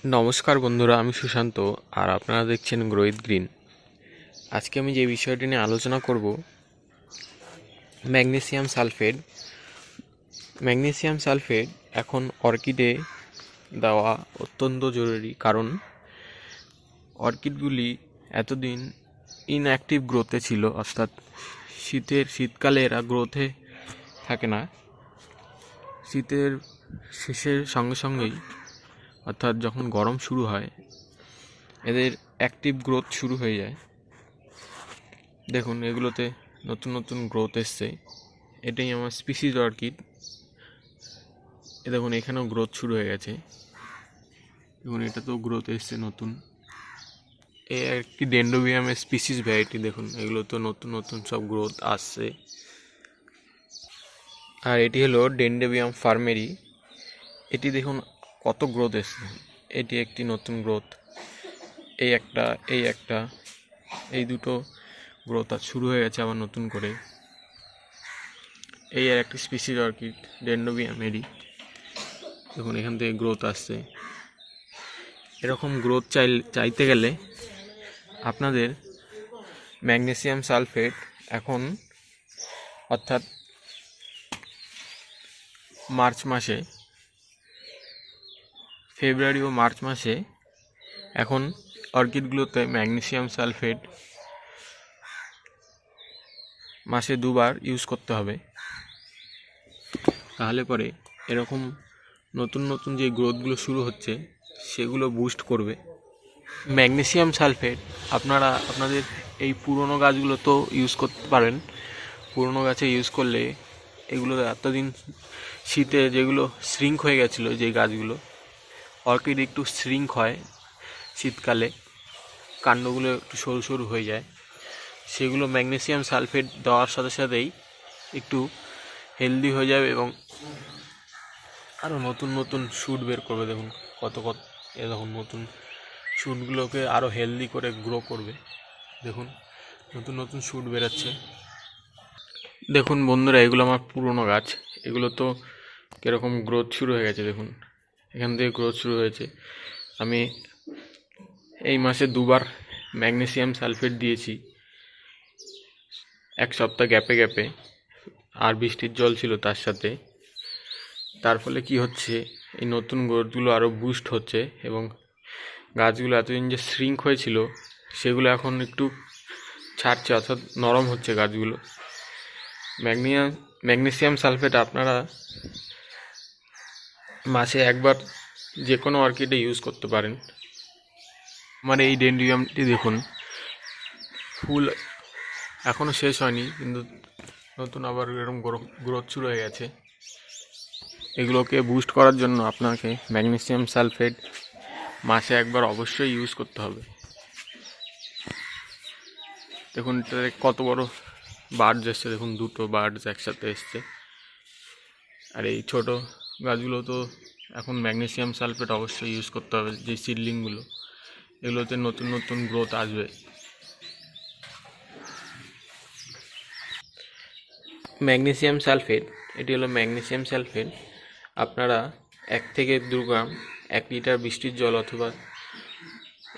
নমস্কার বন্ধুরা, আমি সুশান্ত আর আপনারা দেখছেন গ্রোইথ গ্রিন। আজকে আমি যে বিষয়টি নিয়ে আলোচনা করব, ম্যাগনেসিয়াম সালফেট। ম্যাগনেসিয়াম সালফেট এখন অর্কিডে দেওয়া অত্যন্ত জরুরি, কারণ অর্কিডগুলি এতদিন ইনঅ্যাক্টিভ গ্রোথে ছিল, অর্থাৎ শীতকালে এরা গ্রোথে থাকে না। শীতের শেষের সঙ্গে সঙ্গেই, অর্থাৎ যখন গরম শুরু হয়, এদের অ্যাক্টিভ গ্রোথ শুরু হয়ে যায়। দেখুন, এগুলোতে নতুন নতুন গ্রোথ এসছে। এটাই আমার স্পিসিস অর্কিড। দেখুন, এখানেও গ্রোথ শুরু হয়ে গেছে। দেখুন, এটাতেও গ্রোথ এসছে নতুন। এই একটি ডেন্ড্রোবিয়ামের স্পিসিস ভ্যারাইটি। দেখুন, এগুলো তো নতুন নতুন সব গ্রোথ আসছে। আর এটি হলো ডেন্ড্রোবিয়াম ফার্মেরি। এটি দেখুন কত গ্রোথ এসছে। এটি একটি নতুন গ্রোথ। এই দুটো গ্রোথ আর শুরু হয়ে গেছে আবার নতুন করে। এই আর একটি স্পিসিস অর্কিড, ডেন্ড্রোবিয়াম মেরি। দেখুন, এখান থেকে গ্রোথ আসছে। এরকম গ্রোথ চাইতে গেলে আপনাদের ম্যাগনেসিয়াম সালফেট এখন, অর্থাৎ ফেব্রুয়ারি ও মার্চ মাসে এখন অর্কিডগুলোতে ম্যাগনেসিয়াম সালফেট মাসে 2বার ইউজ করতে হবে। তাহলে পরে এরকম নতুন নতুন যে গ্রোথগুলো শুরু হচ্ছে সেগুলো বুস্ট করবে। ম্যাগনেসিয়াম সালফেট আপনারা আপনাদের এই পুরনো গাছগুলো তো ইউজ করতে পারেন। পুরনো গাছে ইউজ করলে এগুলো এতদিন শীতে যেগুলো শ্রিঙ্ক হয়ে গেছিলো, যে গাছগুলো, অর্কিড একটু শ্রিঙ্ক হয় শীতকালে, কাণ্ডগুলো একটু সরু সরু হয়ে যায়, সেগুলো ম্যাগনেসিয়াম সালফেট দেওয়ার সাথে সাথেই একটু হেলদি হয়ে যাবে এবং আরও নতুন নতুন শ্যুট বের করবে। দেখুন কত দেখুন নতুন শ্যুটগুলোকে আরও হেলদি করে গ্রো করবে। দেখুন নতুন নতুন শ্যুট বেরোচ্ছে। দেখুন বন্ধুরা, এগুলো আমার পুরনো গাছ। এগুলো তো কীরকম গ্রোথ শুরু হয়ে গেছে। দেখুন, এখান থেকে গ্রোথ শুরু হয়েছে। আমি এই মাসে 2বার ম্যাগনেসিয়াম সালফেট দিয়েছি, 1 সপ্তাহ গ্যাপে গ্যাপে, আর বৃষ্টির জল ছিল তার সাথে। তার ফলে কি হচ্ছে, এই নতুন গ্রোথগুলো আরও বুস্ট হচ্ছে এবং গাছগুলো এতদিন যে শ্রিঙ্ক হয়েছিল সেগুলো এখন একটু ছাড়ছে, অর্থাৎ নরম হচ্ছে গাছগুলো। ম্যাগনেসিয়াম সালফেট আপনারা মাসে 1বার যে কোনো অর্কিডে ইউজ করতে পারেন। আমার এই ডেন্ড্রিয়ামটি দেখুন, ফুল এখনও শেষ হয়নি, কিন্তু নতুন আবার এরকম গ্রোথ শুরু হয়ে গেছে। এগুলোকে বুস্ট করার জন্য আপনাকে ম্যাগনেসিয়াম সালফেট মাসে 1বার অবশ্যই ইউজ করতে হবে। দেখুন এটাতে কত বড় বার্ডস এসছে। দেখুন 2টো বার্ডস একসাথে এসছে। আর এই ছোট গাছগুলো তো এখন ম্যাগনেসিয়াম সালফেট অবশ্যই ইউজ করতে হবে। যে সিডলিংগুলো, এগুলোতে নতুন নতুন গ্রোথ আসবে। ম্যাগনেসিয়াম সালফেট, এটি হলো ম্যাগনেসিয়াম সালফেট। আপনারা 1 থেকে 2 গ্রাম 1 লিটার বৃষ্টির জল, অথবা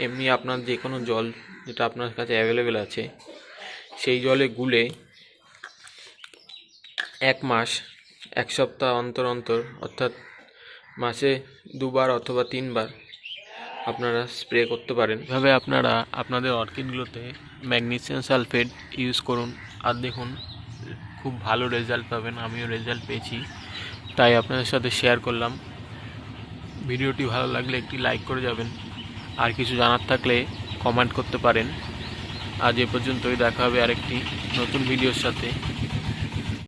এমনি আপনার যে কোনো জল যেটা আপনার কাছে অ্যাভেলেবেল আছে, সেই জলে গুলে 1 মাস 1 সপ্তাহ অন্তর অন্তর, অর্থাৎ মাসে 2বার অথবা 3বার আপনারা স্প্রে করতে পারেন। এভাবে আপনারা আপনাদের অর্কিডগুলোতে ম্যাগনেসিয়াম সালফেট ইউজ করুন, আর দেখুন খুব ভালো রেজাল্ট পাবেন। আমিও রেজাল্ট পেয়েছি, তাই আপনাদের সাথে শেয়ার করলাম। ভিডিওটি ভালো লাগলে একটি লাইক করে যাবেন, আর কিছু জানার থাকলে কমেন্ট করতে পারেন। আজ এ পর্যন্তই, দেখা হবে আরেকটি নতুন ভিডিওর সাথে।